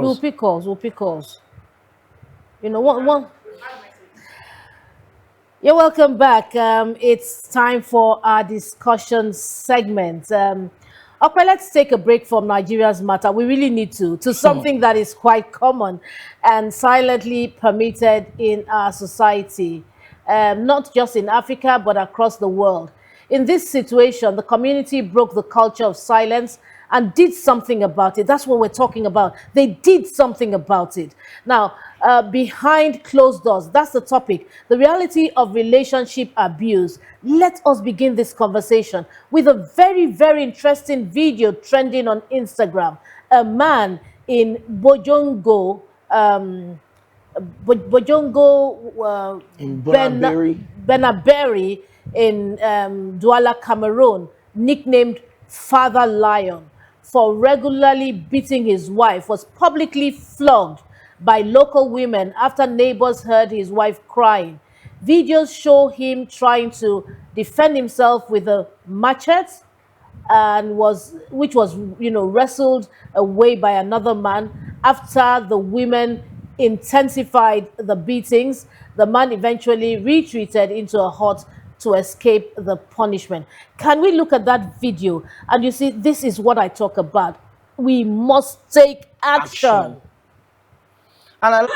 We'll pick calls. We'll pick calls. You know, one. You're welcome back. It's time for our discussion segment. Okay, let's take a break from Nigeria's matter. We really need to something that is quite common and silently permitted in our society, not just in Africa, but across the world. In this situation, the community broke the culture of silence and did something about it. That's what we're talking about. They did something about it. Now, behind closed doors, that's the topic. The reality of relationship abuse. Let us begin this conversation with a very, very interesting video trending on Instagram. A man in Bojongo, in Bonaberi. Benaberi in Douala, Cameroon, nicknamed Father Lion, for regularly beating his wife, was publicly flogged by local women after neighbors heard his wife crying. Videos show him trying to defend himself with a machete and which was wrestled away by another man. After the women intensified the beatings, the man eventually retreated into a hut to escape the punishment. Can we look at that video? And you see, this is what I talk about. We must take action. And I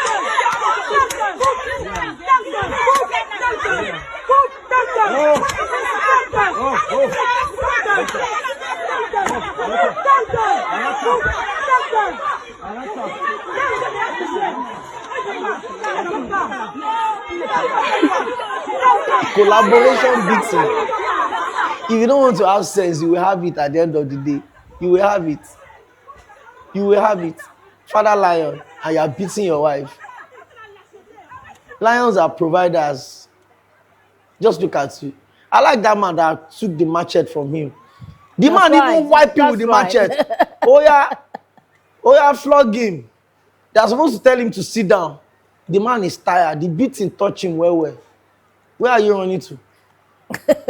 collaboration beating. If you don't want to have sense, you will have it at the end of the day. You will have it. You will have it. Father Lion, and you are beating your wife. Lions are providers. Just look at you. I like that man that took the machete from him. The That's man right. even wiped him with the That's right. machete. Oh yeah, flog him. They're supposed to tell him to sit down. The man is tired. The beating touch him well. Where are you running to?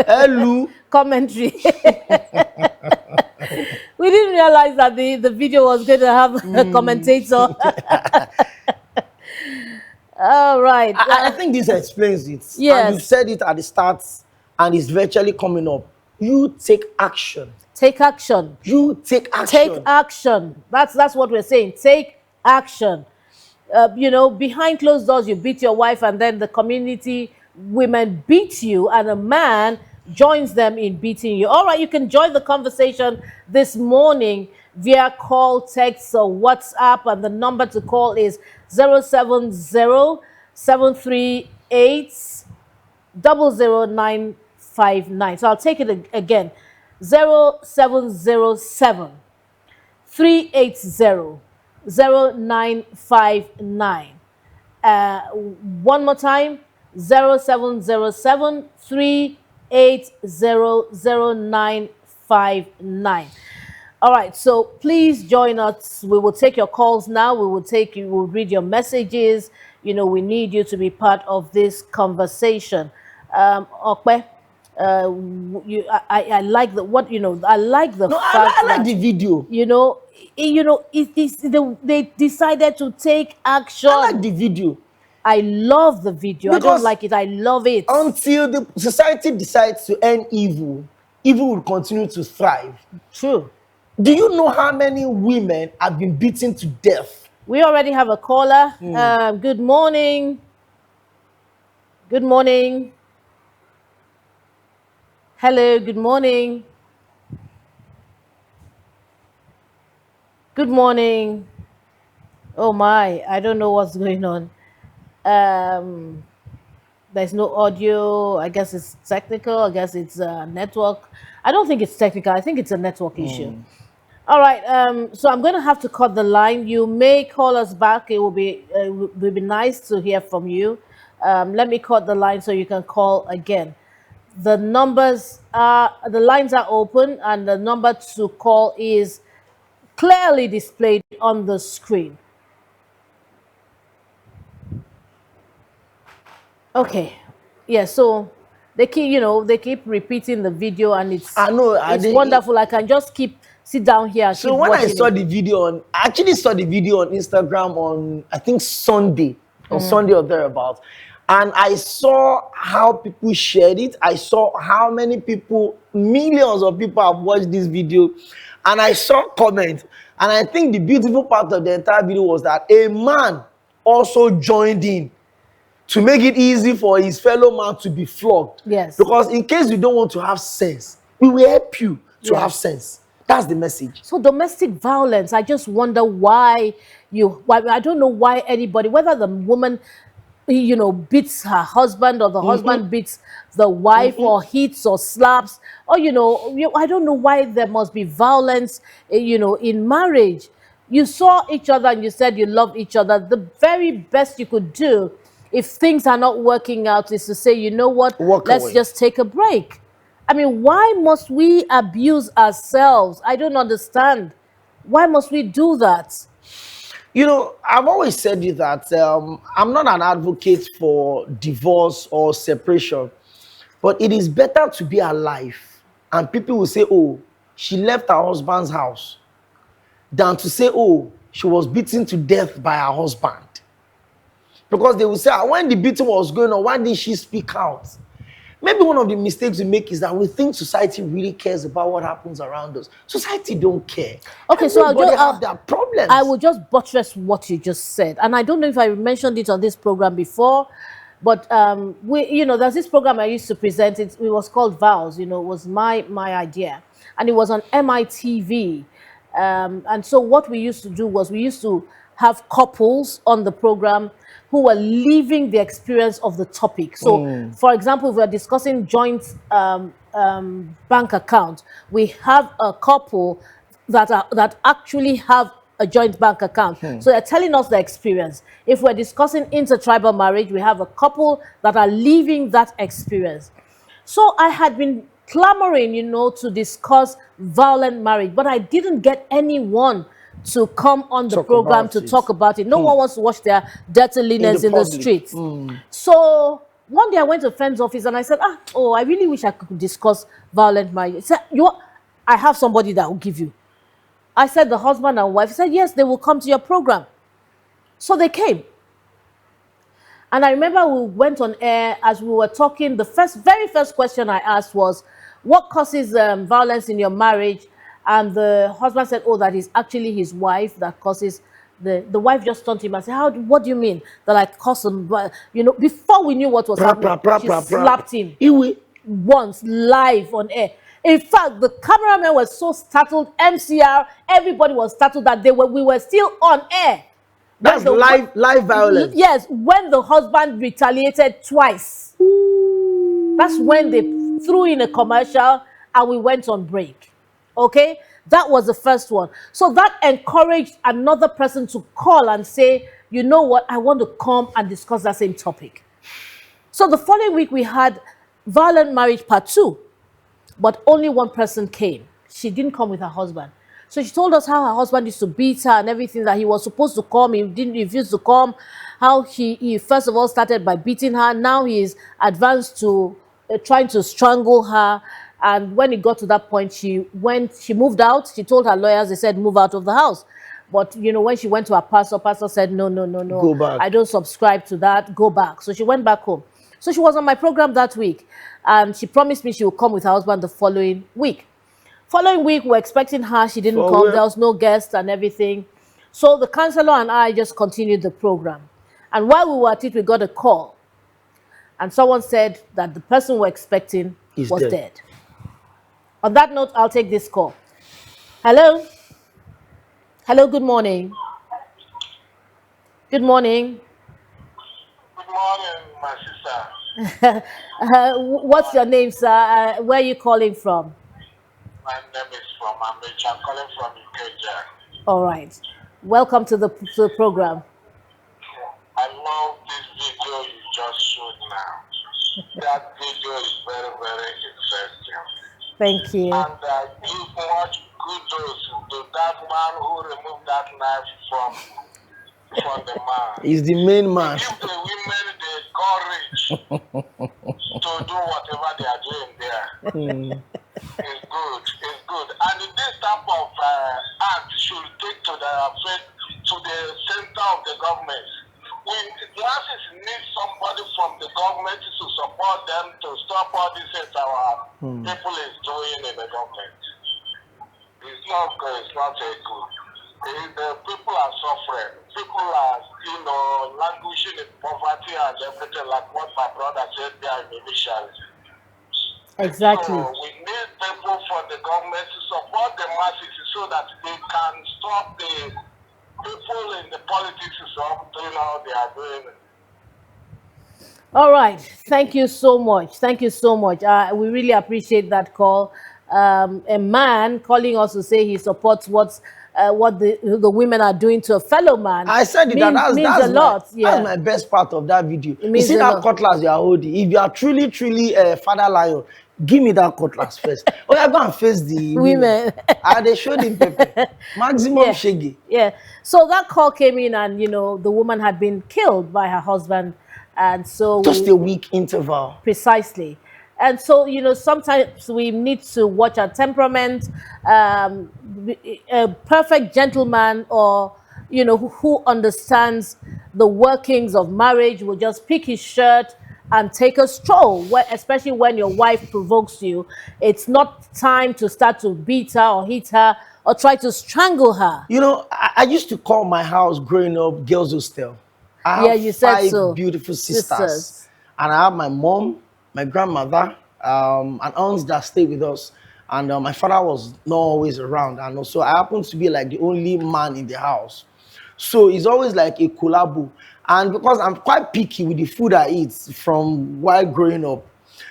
Hello. Commentary. We didn't realize that the video was going to have a commentator. All right. I think this explains it. Yes. And you said it at the start, and it's virtually coming up. You take action. Take action. You take action. Take action. That's what we're saying. Take action. Behind closed doors, you beat your wife, and then the community women beat you, and a man joins them in beating you. All right, you can join the conversation this morning via call, text, or WhatsApp, and the number to call is 070-738-00959. So I'll take it again. 0707-380-0959. One more time, 0707-380-0959. All right, so please join us. We will take your calls now. We'll read your messages. We need you to be part of this conversation. Okpe, I like the I like the fact I like that, the video. they decided to take action. I like the video. I love the video. I don't Because like it. I love it. Until the society decides to end evil, evil will continue to thrive. True. Do you know how many women have been beaten to death? We already have a caller. Good morning. Good morning. Hello, good morning. Good morning. Oh my, I don't know what's going on. There's no audio. I guess it's technical. I guess it's network. I don't think it's technical. I think it's a network issue. All right. So I'm going to have to cut the line. You may call us back. It will be nice to hear from you. Let me cut the line so you can call again. The lines are open, and the number to call is clearly displayed on the screen. Okay. Yeah, so They keep, you know, they keep repeating the video, and I know. it's wonderful. I can just sit down here and So keep when I watching saw it. the video I actually saw the video on Instagram on, I think, Sunday or Sunday or thereabouts. And I saw how people shared it. I saw how many people, millions of people have watched this video. And I saw comments. And I think the beautiful part of the entire video was that a man also joined in to make it easy for his fellow man to be flogged. Yes. Because in case you don't want to have sense, we will help you to Yes. have sense. That's the message. So domestic violence, I just wonder why I don't know why anybody, whether the woman, you know, beats her husband, or the husband beats the wife, or hits or slaps, or, you know, I don't know why there must be violence, you know, in marriage. You saw each other and you said you love each other. The very best you could do if things are not working out is to say, you know what, let's away. just take a break. I mean, why must we abuse ourselves? I don't understand. Why must we do that? You know, I've always said you that I'm not an advocate for divorce or separation, but it is better to be alive and people will say, oh, she left her husband's house, than to say, oh, she was beaten to death by her husband. Because they will say, when the beating was going on, why didn't she speak out? Maybe one of the mistakes we make is that we think society really cares about what happens around us. Society don't care. Okay, so Everybody have their problems. I will just buttress what you just said, and I don't know if I mentioned it on this program before, but you know, there's this program I used to present. It was called Vows. You know, it was my idea, and it was on MITV. And so what we used to do was we used to have couples on the program who were living the experience of the topic. So, for example, if we're discussing joint bank account, we have a couple that actually have a joint bank account. So they're telling us the experience. If we're discussing intertribal marriage, we have a couple that are living that experience. So I had been clamoring, you know, to discuss violent marriage, but I didn't get anyone to come on the program to talk about it. No one wants to wash their dirty linens in the streets. So one day I went to a friend's office and I said, I really wish I could discuss violent marriage. He said, I have somebody that will give you. I said, the husband and wife. He said, yes, they will come to your program. So they came. And I remember we went on air as we were talking. The very first question I asked was, what causes violence in your marriage? And the husband said, oh, that is actually his wife that causes. The wife just turned to him and said, what do you mean that I caused him? You know, before we knew what was happening, she slapped him once live on air. In fact, the cameraman was so startled, MCR, everybody was startled that we were still on air. That's live violence. Yes, when the husband retaliated twice. That's when they threw in a commercial and we went on break. Okay? That was the first one. So that encouraged another person to call and say, you know what, I want to come and discuss that same topic. So the following week we had Violent Marriage Part 2, but only one person came. She didn't come with her husband. So she told us how her husband used to beat her and everything, that he was supposed to come, he didn't refuse to come, how he first of all started by beating her, now he is advanced to trying to strangle her. And when it got to that point, she moved out. She told her lawyers, they said, move out of the house. But, you know, when she went to her pastor said, no, go back. I don't subscribe to that, go back. So she went back home. So she was on my program that week, and she promised me she would come with her husband the following week. Following week, we're expecting her. She didn't come. There was no guest and everything. So the counselor and I just continued the program. And while we were at it, we got a call. And someone said that the person we're expecting was dead. On that note, I'll take this call. Hello? Hello, good morning. Good morning. Good morning, my sister. What's your name, sir? Where are you calling from? My name is from Ambridge. I'm calling from Ikeja. All right. Welcome to the program. I love this video you just showed now. That video is very, very interesting. Thank you. And give much kudos to that man who removed that knife from the man. He's the main man. Give the women the courage to do whatever It's good. It's good. And this type of act should take to the center of the government. The masses need somebody from the government to support them to stop all these things our people is doing in the government. It's not good. It's not a good. The people are suffering. People are, languishing in poverty and everything, like what my brother said there initially. Exactly. So we need people from the government to support the masses so that they can stop the people in the politics to stop doing how they are doing. All right. Thank you so much. Thank you so much. We really appreciate that call. A man calling us to say he supports what the women are doing to a fellow man. I said it, means a lot. Yeah, that's my best part of that video. You means see a that lot. cutlass you are holding? If you are truly Father Lion, give me that cutlass first. Oh, yeah, go and face the Women. They showed him pepper. Maximum Yeah. shaggy. Yeah. So that call came in, and the woman had been killed by her husband, and so Just a week interval. precisely. And so, sometimes we need to watch our temperament. A perfect gentleman, or, who understands the workings of marriage, will just pick his shirt and take a stroll, especially when your wife provokes you. It's not time to start to beat her or hit her or try to strangle her. I used to call my house growing up girls' hostel. I Yeah, have you said 5 so. beautiful sisters. Sisters. And I have my mom, my grandmother, and aunts that stay with us. And my father was not always around. And also, I happen to be like the only man in the house. So it's always like a collabo. And because I'm quite picky with the food I eat from while growing up.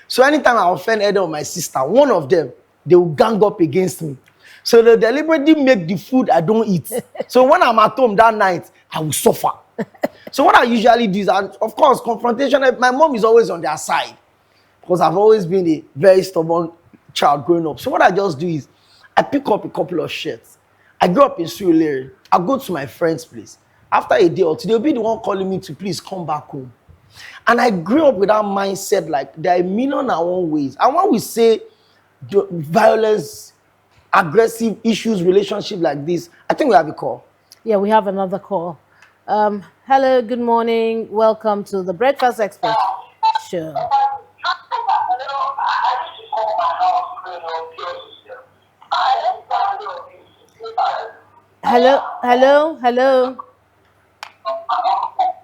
So anytime I offend either of my sister, one of them, they will gang up against me. So they deliberately make the food I don't eat. So when I'm at home that night, I will suffer. So what I usually do is, of course, confrontation. My mom is always on their side because I've always been a very stubborn child growing up. So what I just do is I pick up a couple of shirts. I grew up in Surulere. I go to my friend's place. After a day or two, they'll be the one calling me to please come back home. And I grew up with that mindset, like there are a million and one ways. And when we say violence, aggressive issues, relationship like this, I think we have a call. Yeah, we have another call. Hello, good morning. Welcome to the Breakfast Express show. Hello, hello, hello.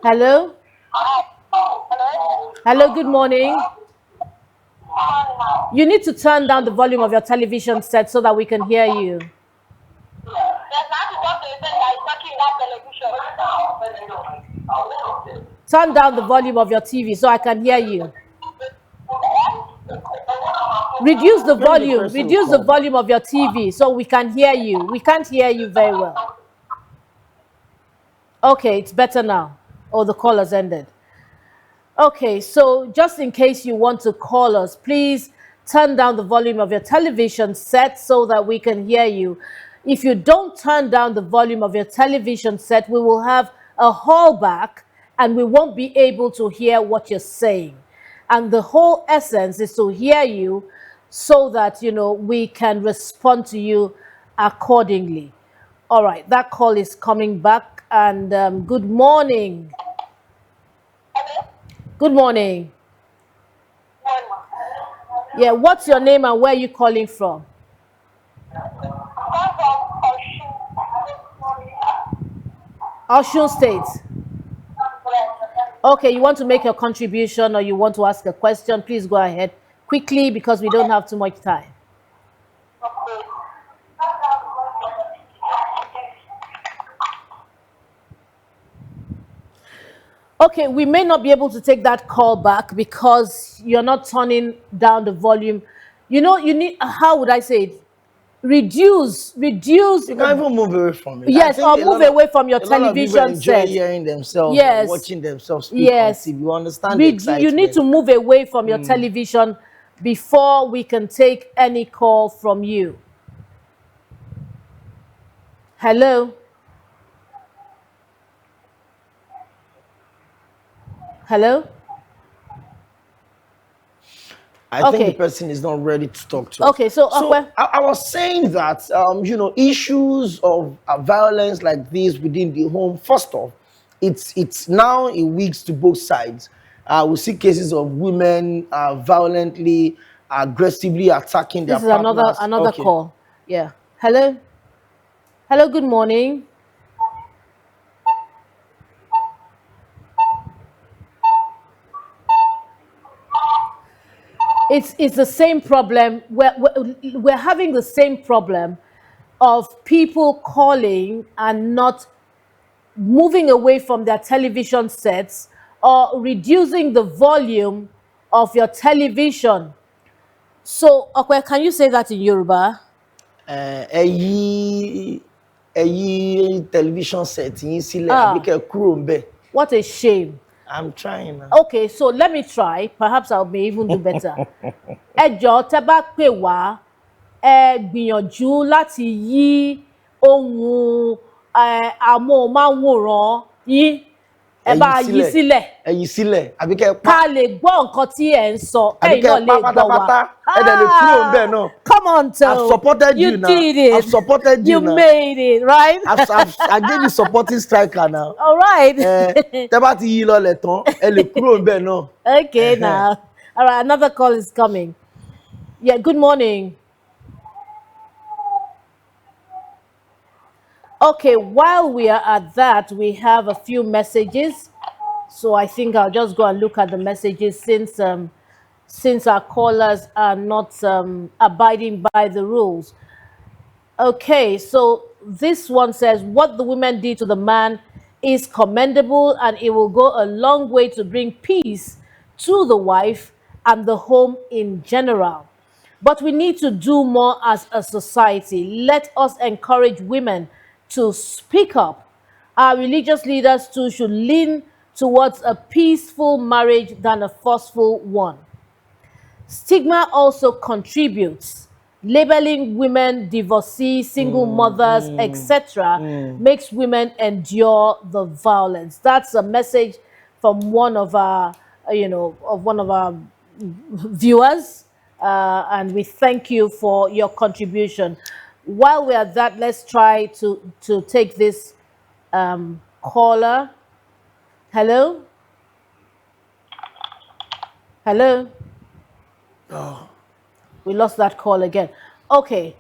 Hello? Hello, good morning. You need to turn down the volume of your television set so that we can hear you. Turn down the volume of your TV so I can hear you. Reduce the volume of your TV so we can hear you. We can't hear you very well. Okay, it's better now. Oh, the call has ended. Okay, so just in case you want to call us, please turn down the volume of your television set so that we can hear you. If you don't turn down the volume of your television set, we will have a hallback and we won't be able to hear what you're saying. And the whole essence is to hear you so that, we can respond to you accordingly. All right, that call is coming back. And good morning. Good morning. Yeah, what's your name and where are you calling from? Osun State. Okay, you want to make your contribution or you want to ask a question? Please go ahead quickly because we don't have too much time. Okay, we may not be able to take that call back because you're not turning down the volume. You need, how would I say it? Reduce. You can't even move away from it. Yes, or move away from your television set. Hearing themselves, yes, watching themselves speak on TV. You understand the excitement. You need to move away from your television before we can take any call from you. Hello? Hello? I think Okay. the person is not ready to talk to us. Okay, so, So Okwe, I was saying that, issues of violence like this within the home, first off, it's now in weeks to both sides. We see cases of women violently, aggressively attacking their this is another partners. another Okay. call. Yeah. Hello. Hello. Good morning. It's the same problem. We're having the same problem of people calling and not moving away from their television sets or reducing the volume of your television. So, Okwe, can you say that in Yoruba? Ẹ yí television set yín sílẹ̀ àbí Ah, kẹ́ ẹ kúrò ńbẹ̀. what a shame. I'm trying now. Okay, so let me try. Perhaps I'll be even do better. Ẹ jọ̀ọ́ tẹ́ bá pè wá, ẹ gbìyànjú láti yí ohun amóhùnmáwòrán yín. Ẹ bá yí sílẹ̀. Ẹ yí sílẹ̀ àbí kẹ́ ẹ pa. Ká lè gbọ́ nǹkan tí ẹ̀ ń sọ. Àbí Kẹ́yìn kẹ́ náà ẹ lè pa gbọ́ wa. pátápátá. Ẹ dẹ̀ lè kúrò ńbẹ̀ náà. Come on, Tom. I've supported you now. did it. I've supported you You now. made it, right? I gave you supporting striker now. All right. Tẹ́ bá ti yí lọlẹ̀ tán, ẹ lè kúrò ńbẹ̀ náà. Okay, now. All right, another call is coming. Yeah, good morning. Okay, while we are at that, we have a few messages. So I think I'll just go and look at the messages since our callers are not abiding by the rules. Okay, so this one says what the women did to the man is commendable and it will go a long way to bring peace to the wife and the home in general. But we need to do more as a society. Let us encourage women to speak up. Our religious leaders too should lean towards a peaceful marriage than a forceful one. Stigma also contributes. Labeling women divorcees, single mothers, etc., makes women endure the violence. That's a message from one of our, viewers, and we thank you for your contribution. While we're at that, let's try to take this caller. Hello? Hello? Oh. We lost that call again. Okay.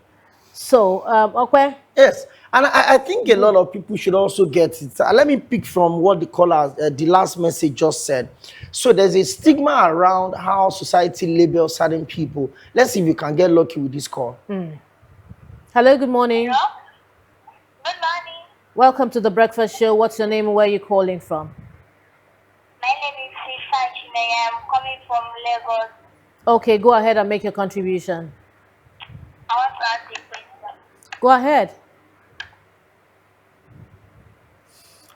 So, Okwe? Yes, and I think a lot of people should also get it. Let me pick from what the caller, the last message just said. So there's a stigma around how society labels certain people. Let's see if we can get lucky with this call. Hello, good morning. Hello? Good morning. Welcome to the Breakfast Show. What's your name and where are you calling from? My name is Sifa Chinaya. I'm coming from Lagos. Okay, go ahead and make your contribution. I want to ask a question. Go ahead.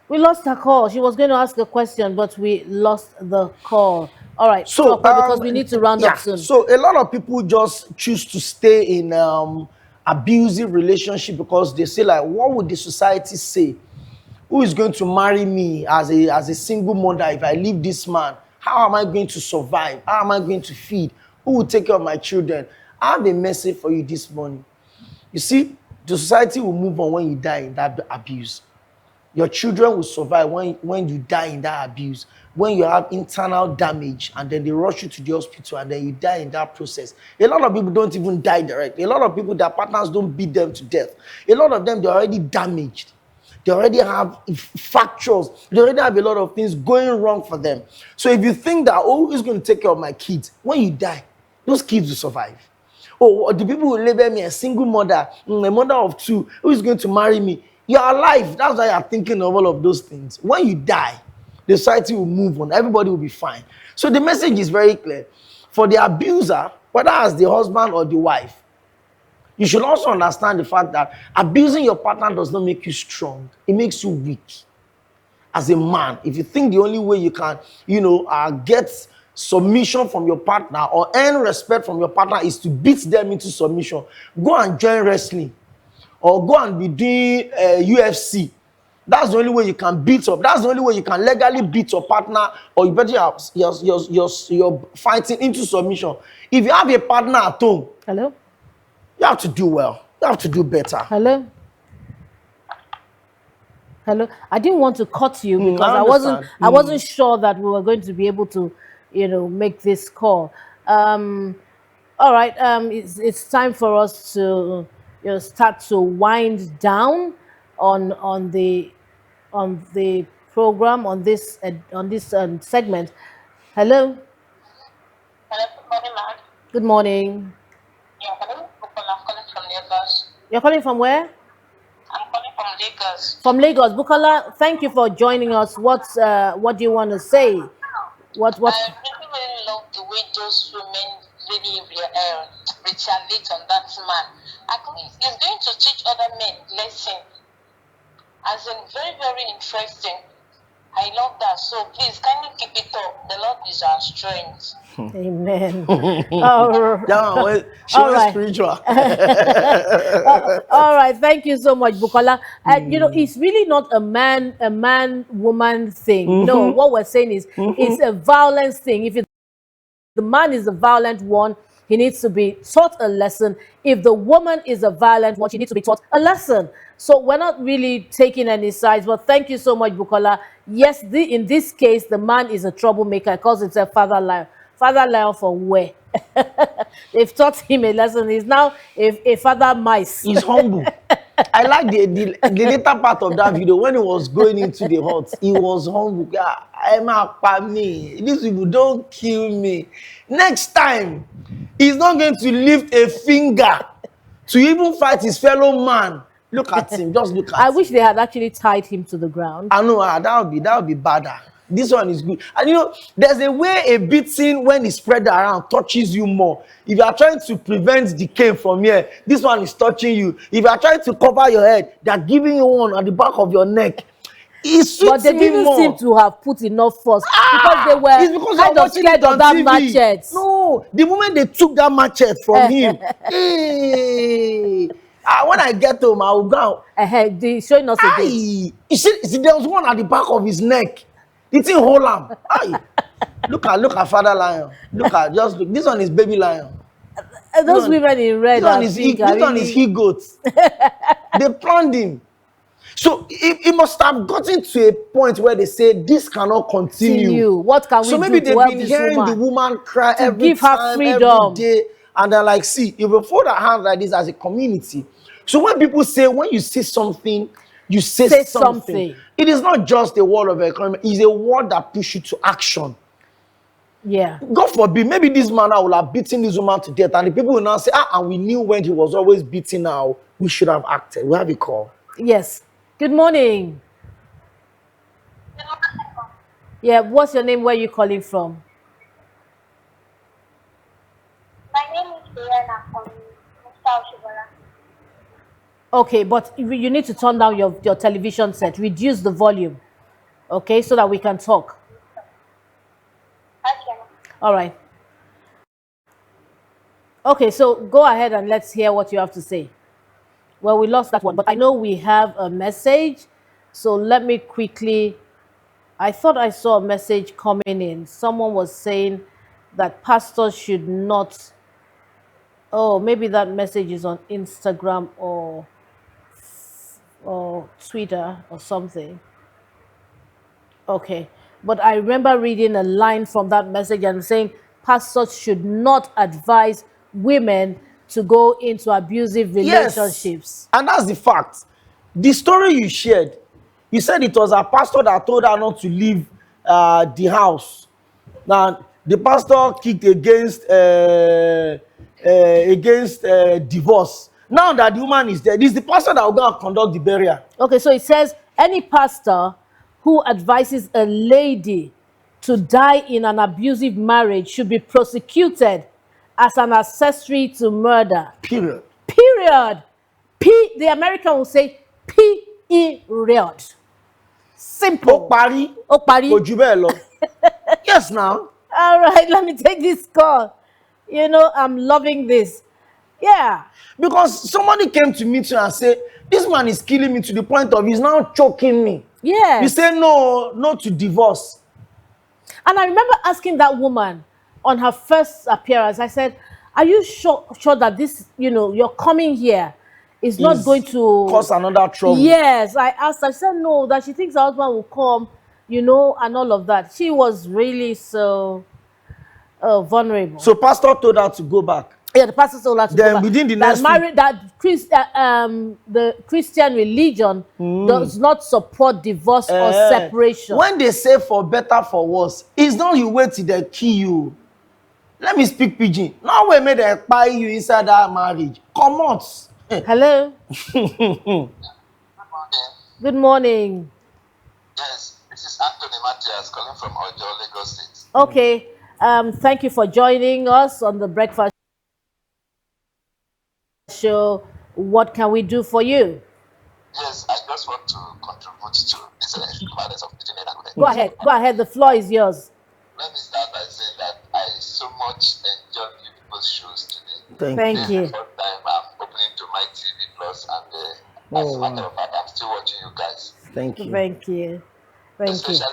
We lost her call. She was going to ask a question, but we lost the call. All right. So because we need to round up soon. So a lot of people just choose to stay in abusive relationship because they say like, what would the society say? Who is going to marry me as a single mother if I leave this man? How am I going to survive? How am I going to feed? Who will take care of my children? I have a message for you this morning. You see, the society will move on when you die in that abuse. Your children will survive when you die in that abuse. When you have internal damage and then they rush you to the hospital and then you die in that process. A lot of people don't even die directly. A lot of people, their partners don't beat them to death. A lot of them, they're already damaged. They already have fractures. They already have a lot of things going wrong for them. So if you think that, oh, who's going to take care of my kids? When you die, those kids will survive. Oh, the people will label me a single mother, a mother of two, who is going to marry me? You're alive. That's why you're thinking of all of those things. When you die, the society will move on. Everybody will be fine. So the message is very clear. For the abuser, whether as the husband or the wife, you should also understand the fact that abusing your partner does not make you strong. It makes you weak. As a man, if you think the only way you can, get submission from your partner or earn respect from your partner is to beat them into submission, go and join wrestling or go and be doing UFC That's the only way you can beat up. That's the only way you can legally beat your partner, or you better you're fighting into submission. If you have a partner at home, Hello? you have to do well. You have to do better. Hello? Hello? I didn't want to cut you because I understand. I wasn't sure that we were going to be able to, make this call. All right, it's time for us to start to wind down on the program, on this segment. Hello, Hello, good morning, ma'am. good morning. Yeah, hello. I'm calling from Lagos. You're calling from where? I'm calling from Lagos. From Lagos. Bukola, thank you for joining us. What do you want to say? What? I really love the way those women really retaliate on that man. I think he's going to teach other men lesson. As in, very, very interesting. I love that. So please, kindly keep it up. The Lord is our strength. Amen. All Yeah, she All was right. spiritual. all right, thank you so much, Bukola. It's really not a man woman thing. No, what we're saying is it's a violence thing. If the man is a violent one, he needs to be taught a lesson. If the woman is a violent one, she needs to be taught a lesson. So we're not really taking any sides, but thank you so much, Bukola. Yes, in this case, the man is a troublemaker because it's a father lion. Father lion for where? They've taught him a lesson. He's now a father mice. He's humble. I like the later part of that video when he was going into the hut. He was humble. Yeah, these people don't kill me. Next time, he's not going to lift a finger to even fight his fellow man. Look at him. Just look at him. I wish they had actually tied him to the ground. I know that would be badder. This one is good. And there's a way a beating when it's spread around touches you more. If you are trying to prevent decay from here, this one is touching you. If you are trying to cover your head, they're giving you one at the back of your neck. But they didn't seem to have put enough force because they were kind of scared of that machete. No, the moment they took that machete from him, when I get home, I will go. They're showing us again. You see, there was one at the back of his neck. It's in whole lamb. Look at Father Lion. Look. This one is baby lion. Those women in red. This one is he goat. They planned him. So it must have gotten to a point where they say this cannot continue. What can we do? So maybe they've been hearing the woman cry every time, every day, and they're like, see, if we fold our hands like this as a community. So when people say, when you say something, you say something. It is not just a word of encouragement. It's a word that pushes you to action. Yeah. God forbid, maybe this man will have beaten this woman to death, and the people will now say, and we knew when he was always beating her, we should have acted. We have a call. Yes. Good morning. Yeah, what's your name? Where are you calling from? My name is Diana from Mr. Oshibola. Okay, but you need to turn down your television set. Reduce the volume, okay, so that we can talk. Okay. All right. Okay, so go ahead and let's hear what you have to say. Well, we lost that one, but I know we have a message. So let me quickly... I thought I saw a message coming in. Someone was saying that pastors should not... Oh, maybe that message is on Instagram or Twitter or something. Okay. But I remember reading a line from that message and saying pastors should not advise women to go into abusive relationships. Yes. And that's the fact. The story you shared, you said it was a pastor that told her not to leave the house. Now, the pastor kicked against divorce. Now that the woman is dead, it's the pastor that will go and conduct the burial. Okay, so it says any pastor who advises a lady to die in an abusive marriage should be prosecuted as an accessory to murder. Period. Period. The American will say period. Simple. Opari. Opari. Yes, now. All right, let me take this call. I'm loving this. Yeah. Because somebody came to meet you and say, this man is killing me to the point of he's now choking me. Yes. You say no to divorce. And I remember asking that woman on her first appearance, I said, are you sure that this, you're coming here is not going to cause another trouble? Yes. I asked her, I said no, that she thinks her husband will come, and all of that. She was really so vulnerable. So pastor told her to go back. Yeah, the pastor told her to then go back. Within the that next the Christian religion does not support divorce or separation. When they say for better for worse, it's not you wait till they kill you. Let me speak pidgin. Now we made them buy you inside that marriage. Come on. Hello. Good morning. Yes, this is Anthony Matias calling from Ojo, Lagos State. Okay. Thank you for joining us on the breakfast show. What can we do for you? Yes, I just want to contribute to this violence of between men and women. Go ahead. Go ahead. The floor is yours. Let me start by saying that I so much enjoyed you people's shows today. Thank This you. is the first time I'm opening to my TV Plus, and as a matter of fact, I'm still watching you guys. Thank you. Thank you. Thank you. Especially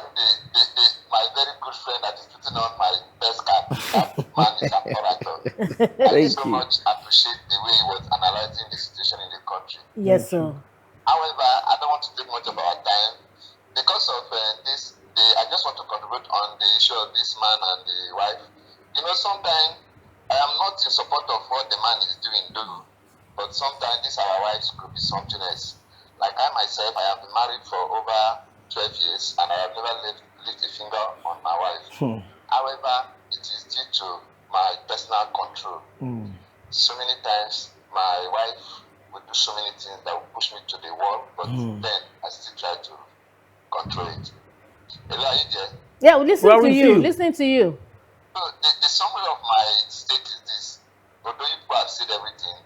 my very good friend that is putting on my best cap. That man is an orator. I so much appreciate the way he was analyzing the situation in the country. Yes, sir. However, I don't want to take much of our time. Because of this, I just want to contribute on the issue of this man and the wife. Sometimes I am not in support of what the man is doing, but sometimes this our wives could be something else. Like I myself, I have been married for over 12 years and I have never lift a finger on my wife. However, it is due to my personal control. So many times my wife would do so many things that would push me to the wall, but then I still try to control it. Hello, are you there? Yeah, we're listening to you. Listening to you. So the summary of my state is this. Although you people have said everything,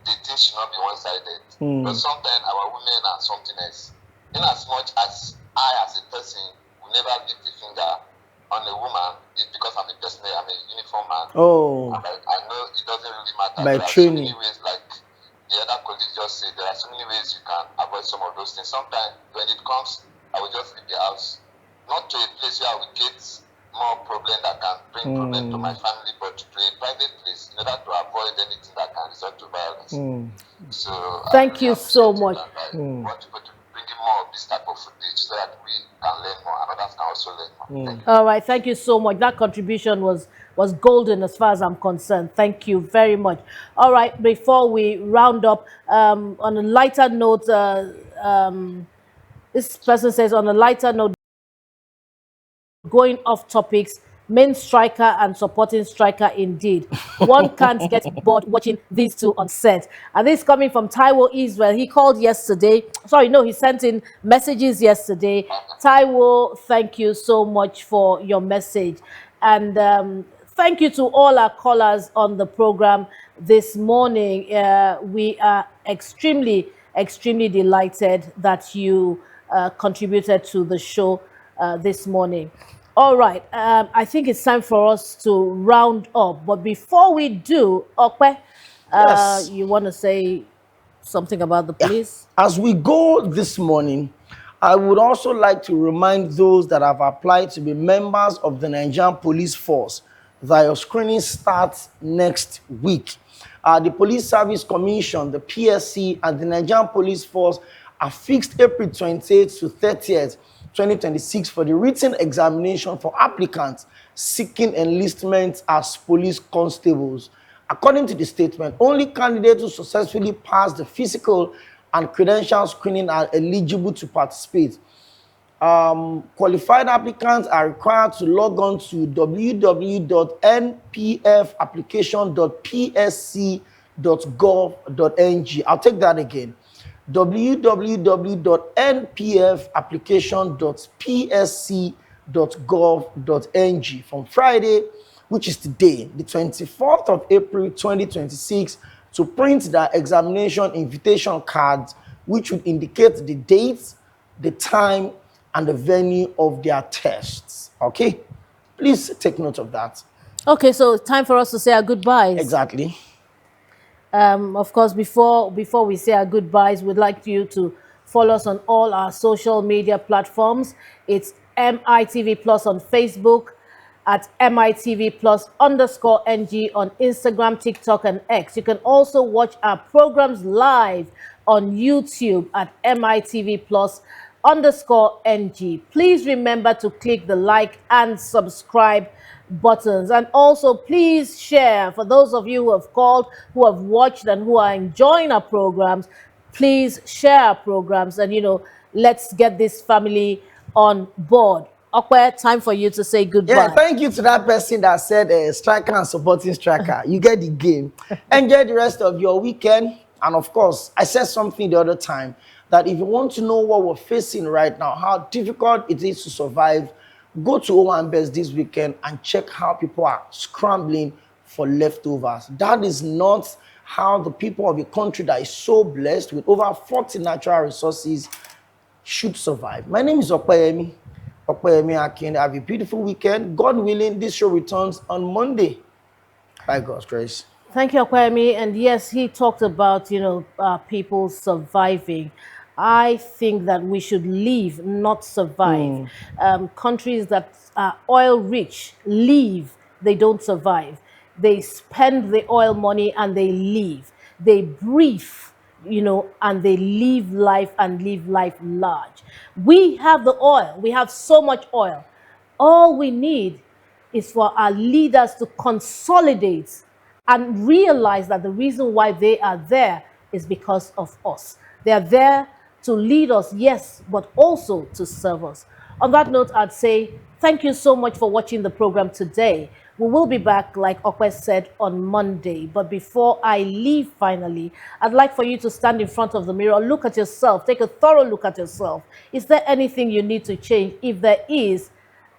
the thing should not be one-sided. But sometimes our women are something else. In as much as I, as a person, will never lift a finger on a woman, it's because I'm a person, I'm a uniform man. And I know it doesn't really matter. By there training. are so many ways, like the other colleagues just said, there are so many ways you can avoid some of those things. Sometimes when it comes, I will just leave the house. Not to a place where I will get more problem that can bring problem to my family, but to a private place in order to avoid anything that can result to violence. So thank you so much. I want people to bring in more of this type of footage so that we can learn more and others can also learn more. All right, thank you so much. That contribution was golden as far as I'm concerned. Thank you very much. All right, before we round up, on a lighter note, this person says, on a lighter note, going off topics, main striker and supporting striker indeed. One can't get bored watching these two on set. And this is coming from Taiwo Israel. He called yesterday. Sorry, no, he sent in messages yesterday. Taiwo, thank you so much for your message. And thank you to all our callers on the program this morning. We are extremely, extremely delighted that you contributed to the show this morning. All right, I think it's time for us to round up. But before we do, Okwe, Yes. you want to say something about the police? As we go this morning, I would also like to remind those that have applied to be members of the Nigerian Police Force that your screening starts next week. The Police Service Commission, the PSC, and the Nigerian Police Force are fixed April 28th to 30th, 2026 for the written examination for applicants seeking enlistment as police constables. According to the statement, only candidates who successfully pass the physical and credential screening are eligible to participate. Qualified applicants are required to log on to www.npfapplication.psc.gov.ng. I'll take that again. www.npfapplication.psc.gov.ng from Friday, which is today, the 24th of April 2026, to print the examination invitation cards, which would indicate the date, the time, and the venue of their tests. Okay? Please take note of that. Okay, so it's time for us to say our goodbyes. Exactly. Of course, before we say our goodbyes, we'd like you to follow us on all our social media platforms. It's MITV Plus on Facebook, at MITV Plus _NG on Instagram, TikTok, and X. You can also watch our programs live on YouTube at MITV Plus _NG. Please remember to click the like and subscribe buttons, and also please share. For those of you who have called, who have watched, and who are enjoying our programs, please share our programs, and let's get this family on board. Okwe, time for you to say goodbye. Yeah, thank you to that person that said striker and supporting striker. You get the game. Enjoy the rest of your weekend. And of course, I said something the other time that if you want to know what we're facing right now, how difficult it is to survive, go to Owambe this weekend and check how people are scrambling for leftovers. That is not how the people of a country that is so blessed with over 40 natural resources should survive. My name is Okpeyemi Akin. Have a beautiful weekend. God willing, this show returns on Monday. By God's grace. Thank you, Akwemi. And yes, he talked about, people surviving. I think that we should live, not survive. Countries that are oil rich live, they don't survive. They spend the oil money and they leave. They breathe, and they live life and live life large. We have the oil. We have so much oil. All we need is for our leaders to consolidate and realize that the reason why they are there is because of us. They are there to lead us, yes, but also to serve us. On that note, I'd say thank you so much for watching the program today. We will be back, like Okwe said, on Monday. But before I leave finally, I'd like for you to stand in front of the mirror, look at yourself, take a thorough look at yourself. Is there anything you need to change? If there is,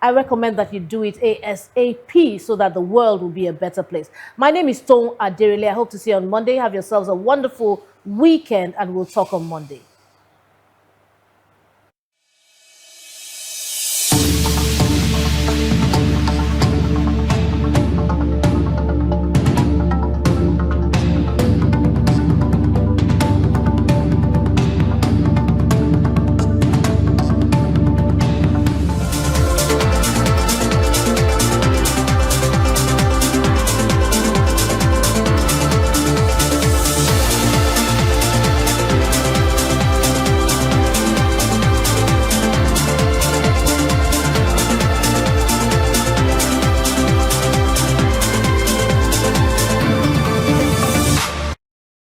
I recommend that you do it ASAP so that the world will be a better place. My name is Toun Aderile. I hope to see you on Monday. Have yourselves a wonderful weekend, and we'll talk on Monday.